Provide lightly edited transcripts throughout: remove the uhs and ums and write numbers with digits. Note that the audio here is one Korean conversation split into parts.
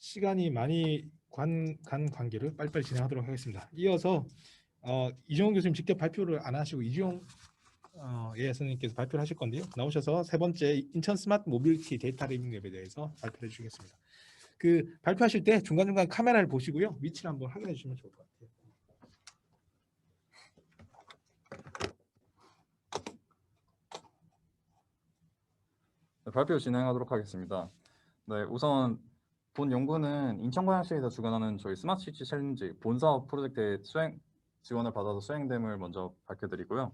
시간이 많이 간 관계로 빨리빨리 진행하도록 하겠습니다. 이어서 이종훈 교수님 직접 발표를 안 하시고 이주영 예 선생님께서 발표를 하실 건데요. 나오셔서 세 번째 인천 스마트 모빌리티 데이터 리빙랩에 대해서 발표해 주시겠습니다. 그 발표하실 때 중간중간 카메라를 보시고요. 위치를 한번 확인해 주시면 좋을 것 같아요. 네, 발표 진행하도록 하겠습니다. 네, 우선 본 연구는 인천광역시에서 주관하는 저희 스마트시티 챌린지 본사업 프로젝트의 수행 지원을 받아서 수행됨을 먼저 밝혀드리고요.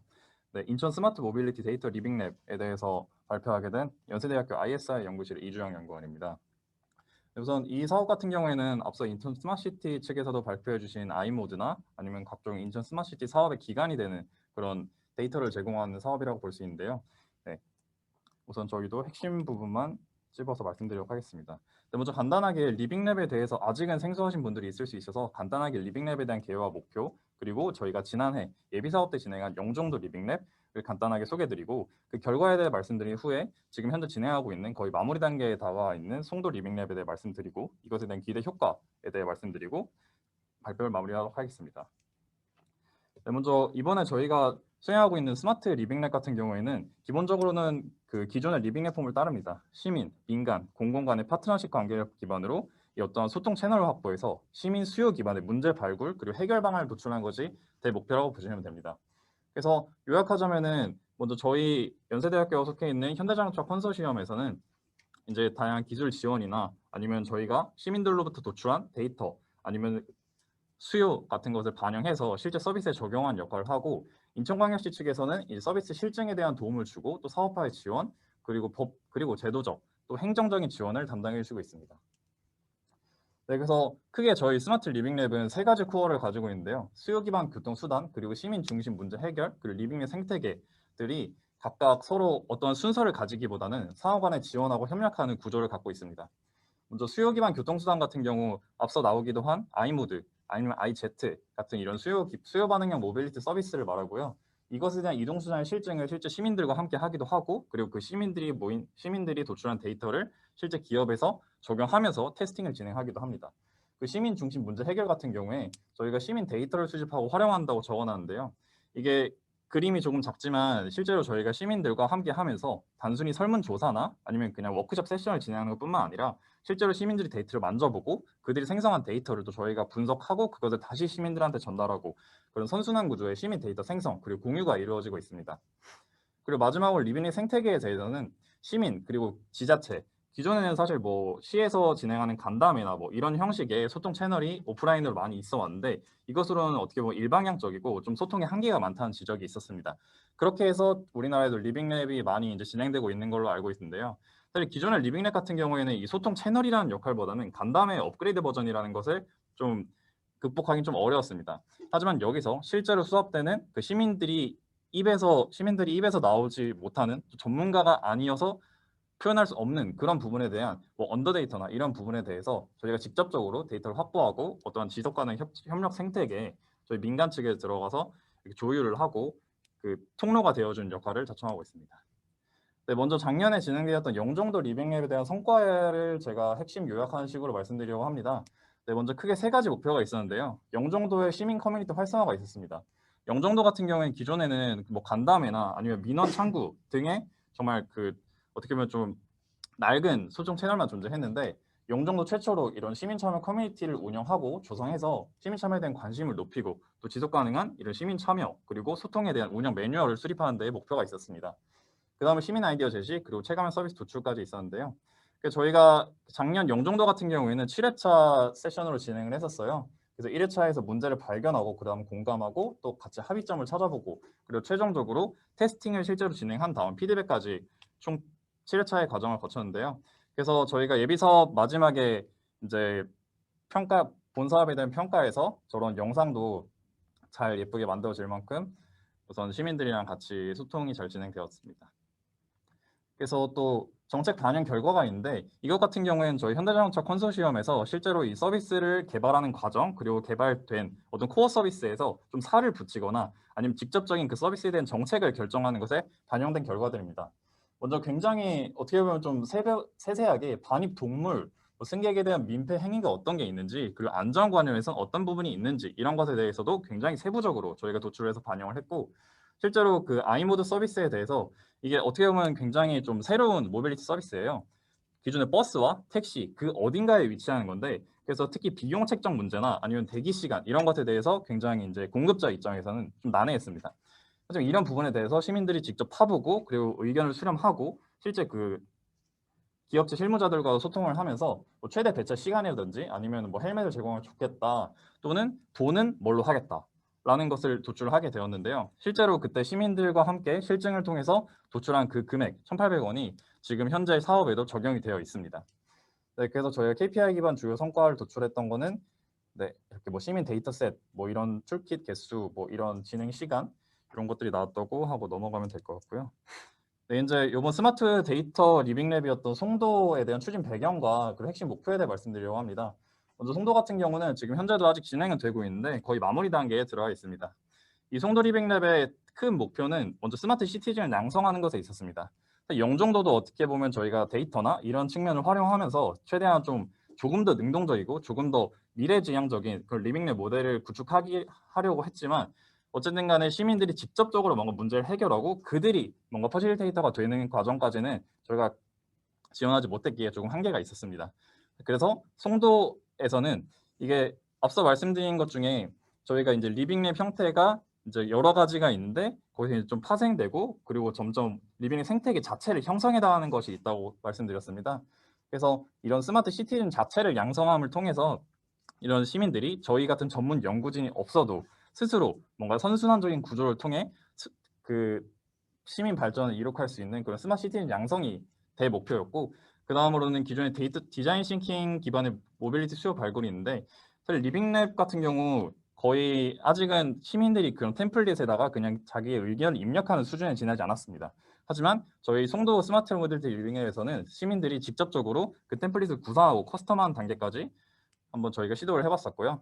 네, 인천 스마트 모빌리티 데이터 리빙랩에 대해서 발표하게 된 연세대학교 ISI 연구실 이주영 연구원입니다. 네, 우선 이 사업 같은 경우에는 앞서 인천 스마트시티 측에서도 발표해 주신 아이모드나 아니면 각종 인천 스마트시티 사업의 기반이 되는 그런 데이터를 제공하는 사업이라고 볼 수 있는데요. 네, 우선 저희도 핵심 부분만 찝어서 말씀드리도록 하겠습니다. 먼저 간단하게 리빙랩에 대해서 아직은 생소하신 분들이 있을 수 있어서 간단하게 리빙랩에 대한 계획과 목표, 그리고 저희가 지난해 예비사업 때 진행한 영종도 리빙랩을 간단하게 소개해드리고 그 결과에 대해 말씀드린 후에 지금 현재 진행하고 있는 거의 마무리 단계에 나와 있는 송도 리빙랩에 대해 말씀드리고 이것에 대한 기대 효과에 대해 말씀드리고 발표를 마무리하도록 하겠습니다. 네, 먼저 이번에 저희가 수행하고 있는 스마트 리빙랩 같은 경우에는 기본적으로는 그 기존의 리빙랩 폼을 따릅니다. 시민, 민간, 공공 간의 파트너십 관계를 기반으로 이 어떠한 소통 채널을 확보해서 시민 수요 기반의 문제 발굴 그리고 해결 방안을 도출하는 것이 대목표라고 보시면 됩니다. 그래서 요약하자면은 먼저 저희 연세대학교에 속해 있는 현대자동차 컨소시엄에서는 이제 다양한 기술 지원이나 아니면 저희가 시민들로부터 도출한 데이터 아니면 수요 같은 것을 반영해서 실제 서비스에 적용한 역할을 하고 인천광역시 측에서는 이 서비스 실증에 대한 도움을 주고 또 사업화의 지원 그리고 법 그리고 제도적 또 행정적인 지원을 담당해 주시고 있습니다. 네, 그래서 크게 저희 스마트 리빙랩은 세 가지 코어를 가지고 있는데요. 수요 기반 교통수단 그리고 시민 중심 문제 해결 그리고 리빙랩 생태계들이 각각 서로 어떤 순서를 가지기보다는 상호 간에 지원하고 협력하는 구조를 갖고 있습니다. 먼저 수요 기반 교통수단 같은 경우 앞서 나오기도 한 아이모드 아니면 아이Z 같은 이런 수요 반응형 모빌리티 서비스를 말하고요. 이것에 대한 이동수단의 실증을 실제 시민들과 함께 하기도 하고 그리고 그 시민들이 도출한 데이터를 실제 기업에서 적용하면서 테스팅을 진행하기도 합니다. 그 시민 중심 문제 해결 같은 경우에 저희가 시민 데이터를 수집하고 활용한다고 적어놨는데요. 이게 그림이 조금 작지만 실제로 저희가 시민들과 함께 하면서 단순히 설문조사나 아니면 그냥 워크숍 세션을 진행하는 것뿐만 아니라 실제로 시민들이 데이터를 만져보고 그들이 생성한 데이터를 또 저희가 분석하고 그것을 다시 시민들한테 전달하고 그런 선순환 구조의 시민 데이터 생성 그리고 공유가 이루어지고 있습니다. 그리고 마지막으로 리빙랩 생태계에 대해서는 시민 그리고 지자체 기존에는 사실 뭐 시에서 진행하는 간담회나 뭐 이런 형식의 소통 채널이 오프라인으로 많이 있어 왔는데 이것으로는 어떻게 보면 일방향적이고 좀 소통의 한계가 많다는 지적이 있었습니다. 그렇게 해서 우리나라에도 리빙랩이 많이 이제 진행되고 있는 걸로 알고 있는데요. 사실 기존의 리빙랩 같은 경우에는 이 소통 채널이라는 역할보다는 간담회 업그레이드 버전이라는 것을 좀 극복하기 좀 어려웠습니다. 하지만 여기서 실제로 수업되는 그 시민들이 입에서 나오지 못하는 전문가가 아니어서 표현할 수 없는 그런 부분에 대한 뭐 언더 데이터나 이런 부분에 대해서 저희가 직접적으로 데이터를 확보하고 어떠한 지속 가능 협력 생태계에 저희 민간 측에 들어가서 조율을 하고 그 통로가 되어준 역할을 자청하고 있습니다. 네, 먼저 작년에 진행되었던 영종도 리빙랩에 대한 성과를 제가 핵심 요약하는 식으로 말씀드리려고 합니다. 네, 먼저 크게 세 가지 목표가 있었는데요. 영종도의 시민 커뮤니티 활성화가 있었습니다. 영종도 같은 경우에는 기존에는 뭐 간담회나 아니면 민원 창구 등의 정말 그 어떻게 보면 좀 낡은 소통 채널만 존재했는데 영종도 최초로 이런 시민 참여 커뮤니티를 운영하고 조성해서 시민 참여에 대한 관심을 높이고 또 지속 가능한 이런 시민 참여 그리고 소통에 대한 운영 매뉴얼을 수립하는 데 목표가 있었습니다. 그 다음에 시민 아이디어 제시 그리고 체감형 서비스 도출까지 있었는데요. 저희가 작년 영종도 같은 경우에는 7회차 세션으로 진행을 했었어요. 그래서 1회차에서 문제를 발견하고 그 다음 공감하고 또 같이 합의점을 찾아보고 그리고 최종적으로 테스팅을 실제로 진행한 다음 피드백까지 총 7회차의 과정을 거쳤는데요. 그래서 저희가 예비사업 마지막에 이제 본 사업에 대한 평가에서 저런 영상도 잘 예쁘게 만들어질 만큼 우선 시민들이랑 같이 소통이 잘 진행되었습니다. 그래서 또 정책 반영 결과가 있는데 이것 같은 경우에는 저희 현대자동차 컨소시엄에서 실제로 이 서비스를 개발하는 과정 그리고 개발된 어떤 코어 서비스에서 좀 살을 붙이거나 아니면 직접적인 그 서비스에 대한 정책을 결정하는 것에 반영된 결과들입니다. 먼저 굉장히 어떻게 보면 좀 세세하게 반입 동물 뭐 승객에 대한 민폐 행위가 어떤 게 있는지, 그리고 안전 관련해서는 어떤 부분이 있는지 이런 것에 대해서도 굉장히 세부적으로 저희가 도출해서 반영을 했고, 실제로 그 아이모드 서비스에 대해서 이게 어떻게 보면 굉장히 좀 새로운 모빌리티 서비스예요. 기존의 버스와 택시 그 어딘가에 위치하는 건데, 그래서 특히 비용 책정 문제나 아니면 대기 시간 이런 것에 대해서 굉장히 이제 공급자 입장에서는 좀 난해했습니다. 하지만 이런 부분에 대해서 시민들이 직접 파보고 그리고 의견을 수렴하고 실제 그 기업체 실무자들과 소통을 하면서 뭐 최대 배차 시간이라든지 아니면 뭐 헬멧을 제공하면 좋겠다, 또는 돈은 뭘로 하겠다라는 것을 도출하게 되었는데요. 실제로 그때 시민들과 함께 실증을 통해서 도출한 그 금액 1,800원이 지금 현재 사업에도 적용이 되어 있습니다. 네, 그래서 저희가 KPI 기반 주요 성과를 도출했던 거는 네, 이렇게 뭐 시민 데이터셋, 뭐 이런 툴킷 개수, 뭐 이런 진행 시간 이런 것들이 나왔다고 하고 넘어가면 될 것 같고요. 네, 이제 이번 스마트 데이터 리빙랩이었던 송도에 대한 추진 배경과 그리고 핵심 목표에 대해 말씀드리려고 합니다. 먼저 송도 같은 경우는 지금 현재도 아직 진행은 되고 있는데 거의 마무리 단계에 들어가 있습니다. 이 송도 리빙랩의 큰 목표는 먼저 스마트 시티즌을 양성하는 것에 있었습니다. 영종도도 어떻게 보면 저희가 데이터나 이런 측면을 활용하면서 최대한 좀 조금 더 능동적이고 조금 더 미래지향적인 그런 리빙랩 모델을 구축하려고 했지만, 어쨌든 간에 시민들이 직접적으로 뭔가 문제를 해결하고 그들이 뭔가 퍼실리테이터가 되는 과정까지는 저희가 지원하지 못했기에 조금 한계가 있었습니다. 그래서 송도에서는 이게 앞서 말씀드린 것 중에 저희가 이제 리빙랩 형태가 이제 여러 가지가 있는데 거기서 좀 파생되고 그리고 점점 리빙랩 생태계 자체를 형성해 나가는 것이 있다고 말씀드렸습니다. 그래서 이런 스마트 시티즌 자체를 양성함을 통해서 이런 시민들이 저희 같은 전문 연구진이 없어도 스스로 뭔가 선순환적인 구조를 통해 그 시민 발전을 이룩할 수 있는 그런 스마트 시티즌 양성이 대 목표였고, 그 다음으로는 기존의 데이터 디자인 싱킹 기반의 모빌리티 수요 발굴이 있는데, 사실 리빙랩 같은 경우 거의 아직은 시민들이 그런 템플릿에다가 그냥 자기의 의견을 입력하는 수준에 지나지 않았습니다. 하지만 저희 송도 스마트 모빌리티 리빙랩에서는 시민들이 직접적으로 그 템플릿을 구상하고 커스텀한 단계까지 한번 저희가 시도를 해봤었고요.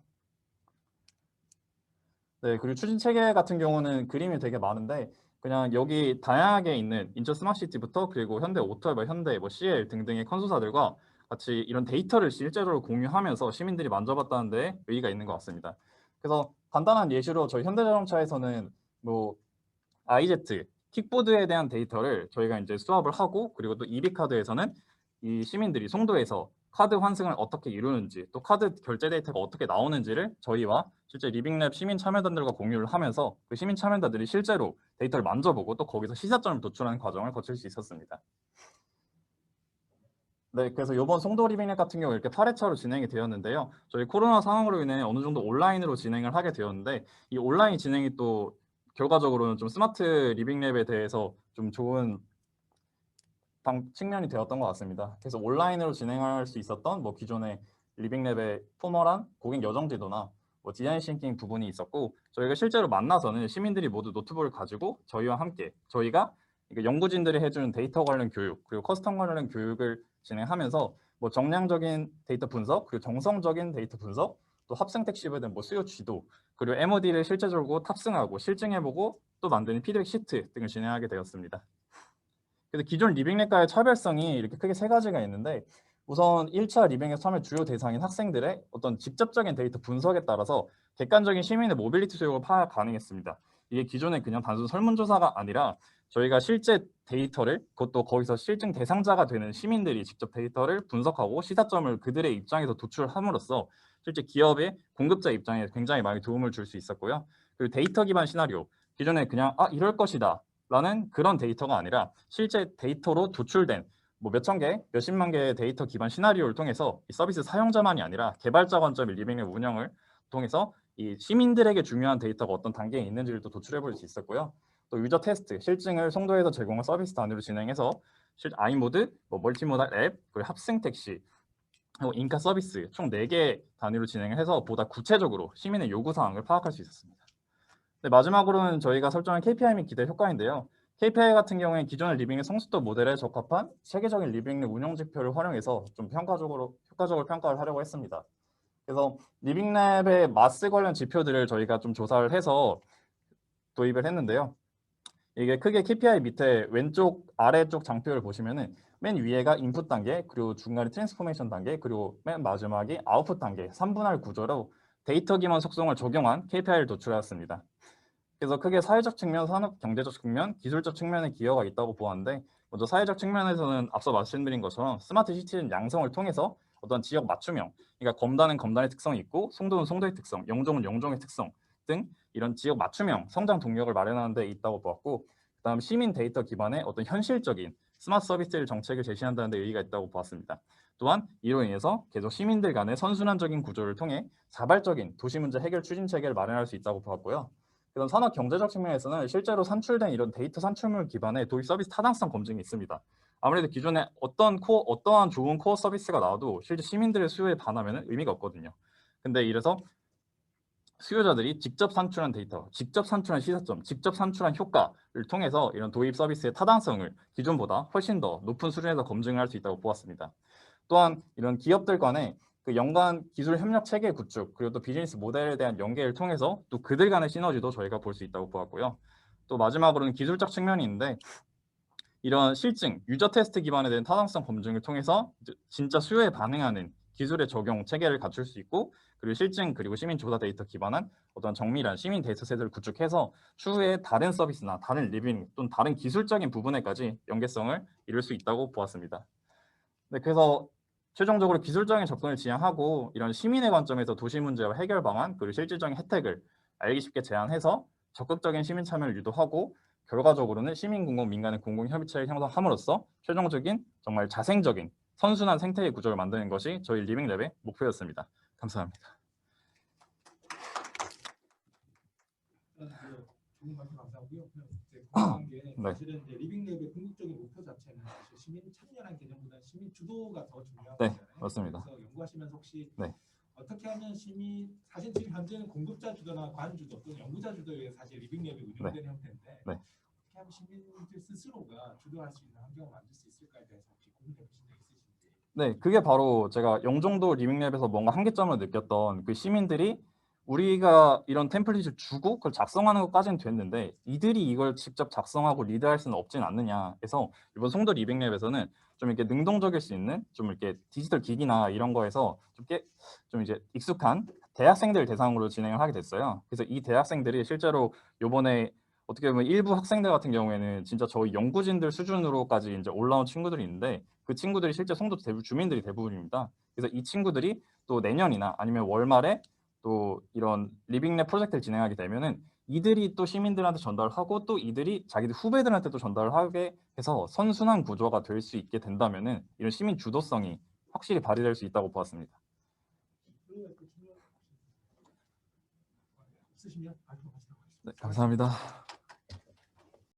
네, 그리고 추진 체계 같은 경우는 그림이 되게 많은데 그냥 여기 다양하게 있는 인천 스마트시티부터 그리고 현대 오토웨버, 현대, 뭐 CL 등등의 컨소사들과 같이 이런 데이터를 실제로 공유하면서 시민들이 만져봤다는 데 의의가 있는 것 같습니다. 그래서 간단한 예시로 저희 현대자동차에서는 뭐 IZ, 킥보드에 대한 데이터를 저희가 이제 수합을 하고, 그리고 또 EB카드에서는 이 시민들이 송도에서 카드 환승을 어떻게 이루는지, 또 카드 결제 데이터가 어떻게 나오는지를 저희와 실제 리빙랩 시민 참여단들과 공유를 하면서 그 시민 참여단들이 실제로 데이터를 만져보고 또 거기서 시사점을 도출하는 과정을 거칠 수 있었습니다. 네, 그래서 이번 송도 리빙랩 같은 경우 이렇게 8회차로 진행이 되었는데요. 저희 코로나 상황으로 인해 어느 정도 온라인으로 진행을 하게 되었는데, 이 온라인 진행이 또 결과적으로는 좀 스마트 리빙랩에 대해서 좀 좋은 측면이 되었던 것 같습니다. 그래서 온라인으로 진행할 수 있었던 뭐 기존의 리빙랩의 포멀한 고객 여정 지도나 뭐 디자인 싱킹 부분이 있었고, 저희가 실제로 만나서는 시민들이 모두 노트북을 가지고 저희와 함께 저희가 연구진들이 해주는 데이터 관련 교육 그리고 커스텀 관련 교육을 진행하면서 뭐 정량적인 데이터 분석 그리고 정성적인 데이터 분석, 또 합승 택시에 대한 뭐 수요 지도, 그리고 MOD를 실제적으로 탑승하고 실증해보고 또 만드는 피드백 시트 등을 진행하게 되었습니다. 그래서 기존 리빙랩과의 차별성이 이렇게 크게 세 가지가 있는데, 우선 1차 리빙랩 참여 주요 대상인 학생들의 어떤 직접적인 데이터 분석에 따라서 객관적인 시민의 모빌리티 수요가 파악 가능했습니다. 이게 기존에 그냥 단순 설문조사가 아니라 저희가 실제 데이터를, 그것도 거기서 실증 대상자가 되는 시민들이 직접 데이터를 분석하고 시사점을 그들의 입장에서 도출함으로써 실제 기업의 공급자 입장에 굉장히 많이 도움을 줄 수 있었고요. 그리고 데이터 기반 시나리오, 기존에 그냥 이럴 것이다 라는 그런 데이터가 아니라 실제 데이터로 도출된 뭐 몇천 개, 몇십만 개의 데이터 기반 시나리오를 통해서 이 서비스 사용자만이 아니라 개발자 관점의 리빙랩 운영을 통해서 이 시민들에게 중요한 데이터가 어떤 단계에 있는지를 또 도출해 볼 수 있었고요. 또 유저 테스트, 실증을 송도에서 제공한 서비스 단위로 진행해서 아이모드, 뭐 멀티모달 앱, 그리고 합승 택시, 그리고 인카 서비스 총 4개 단위로 진행을 해서 보다 구체적으로 시민의 요구사항을 파악할 수 있었습니다. 네, 마지막으로는 저희가 설정한 KPI 및 기대 효과인데요. KPI 같은 경우에 기존의 리빙랩 성숙도 모델에 적합한 세계적인 리빙랩 운영 지표를 활용해서 좀 효과적으로 평가를 하려고 했습니다. 그래서 리빙랩의 마스 관련 지표들을 저희가 좀 조사를 해서 도입을 했는데요. 이게 크게 KPI 밑에 왼쪽 아래쪽 장표를 보시면은 맨 위에가 인풋 단계, 그리고 중간에 트랜스포메이션 단계, 그리고 맨 마지막이 아웃풋 단계 3분할 구조로 데이터 기반 속성을 적용한 KPI를 도출하였습니다. 그래서 크게 사회적 측면, 산업 경제적 측면, 기술적 측면에 기여가 있다고 보았는데, 먼저 사회적 측면에서는 앞서 말씀드린 것처럼 스마트 시티즌 양성을 통해서 어떤 지역 맞춤형, 그러니까 검단은 검단의 특성이 있고 송도는 송도의 특성, 영종은 영종의 특성 등 이런 지역 맞춤형 성장 동력을 마련하는 데 있다고 보았고, 그다음 시민 데이터 기반의 어떤 현실적인 스마트 서비스를 정책을 제시한다는 데 의의가 있다고 보았습니다. 또한 이로 인해서 계속 시민들 간의 선순환적인 구조를 통해 자발적인 도시 문제 해결 추진 체계를 마련할 수 있다고 보았고요. 그런 산업 경제적 측면에서는 실제로 산출된 이런 데이터 산출물 기반의 도입 서비스 타당성 검증이 있습니다. 아무래도 기존에 어떠한 좋은 코어 서비스가 나와도 실제 시민들의 수요에 반하면 의미가 없거든요. 근데 이래서 수요자들이 직접 산출한 데이터, 직접 산출한 시사점, 직접 산출한 효과를 통해서 이런 도입 서비스의 타당성을 기존보다 훨씬 더 높은 수준에서 검증할 수 있다고 보았습니다. 또한 이런 기업들 간의 그 연관 기술 협력 체계 구축, 그리고 또 비즈니스 모델에 대한 연계를 통해서 또 그들 간의 시너지도 저희가 볼 수 있다고 보았고요. 또 마지막으로는 기술적 측면이 있는데, 이런 실증, 유저 테스트 기반에 대한 타당성 검증을 통해서 진짜 수요에 반응하는 기술의 적용 체계를 갖출 수 있고, 그리고 실증, 그리고 시민 조사 데이터 기반한 어떤 정밀한 시민 데이터셋을 구축해서 추후에 다른 서비스나 다른 리빙 또는 다른 기술적인 부분에까지 연계성을 이룰 수 있다고 보았습니다. 네, 그래서 최종적으로 기술적인 접근을 지향하고 이런 시민의 관점에서 도시 문제와 해결 방안, 그리고 실질적인 혜택을 알기 쉽게 제안해서 적극적인 시민 참여를 유도하고, 결과적으로는 시민 공공 민간의 공공 협의체를 형성함으로써 최종적인 정말 자생적인 선순환 생태계 구조를 만드는 것이 저희 리빙랩의 목표였습니다. 감사합니다. 좋은 말씀 감사하고요. 이제 궁금한 게 네. 사실은 이제 리빙랩의 궁극적인 목표 자체는 사실 시민 참여라는 개념보다 시민 주도가 더 중요한 네, 거잖아요. 맞습니다. 그래서 연구하시면서 혹시 네. 어떻게 하면 시민 사실 지금 현재는 공급자 주도나 관 주도 또는 연구자 주도에 사실 리빙랩이 운영되는 형태인데 네. 어떻게 하면 시민들 스스로가 주도할 수 있는 환경을 만들 수 있을까에 대해서 혹시 고민해 보신 적 있으신지? 네, 그게 바로 제가 영종도 리빙랩에서 뭔가 한계점을 느꼈던 그 시민들이 우리가 이런 템플릿을 주고 그걸 작성하는 것까지는 됐는데 이들이 이걸 직접 작성하고 리드할 수는 없진 않느냐 해서 이번 송도 리빙랩에서는 좀 이렇게 능동적일 수 있는 좀 이렇게 디지털 기기나 이런 거에서 좀 이제 익숙한 대학생들 대상으로 진행을 하게 됐어요. 그래서 이 대학생들이 실제로 요번에 어떻게 보면 일부 학생들 같은 경우에는 진짜 저희 연구진들 수준으로까지 이제 올라온 친구들이 있는데, 그 친구들이 실제 송도 주민들이 대부분입니다. 그래서 이 친구들이 또 내년이나 아니면 월말에 또 이런 리빙랩 프로젝트를 진행하게 되면은 이들이 또 시민들한테 전달하고 또 이들이 자기들 후배들한테도 전달을 하게 해서 선순환 구조가 될 수 있게 된다면은 이런 시민 주도성이 확실히 발휘될 수 있다고 보았습니다. 있으시면 말씀하시도록 하겠습니다. 네, 감사합니다.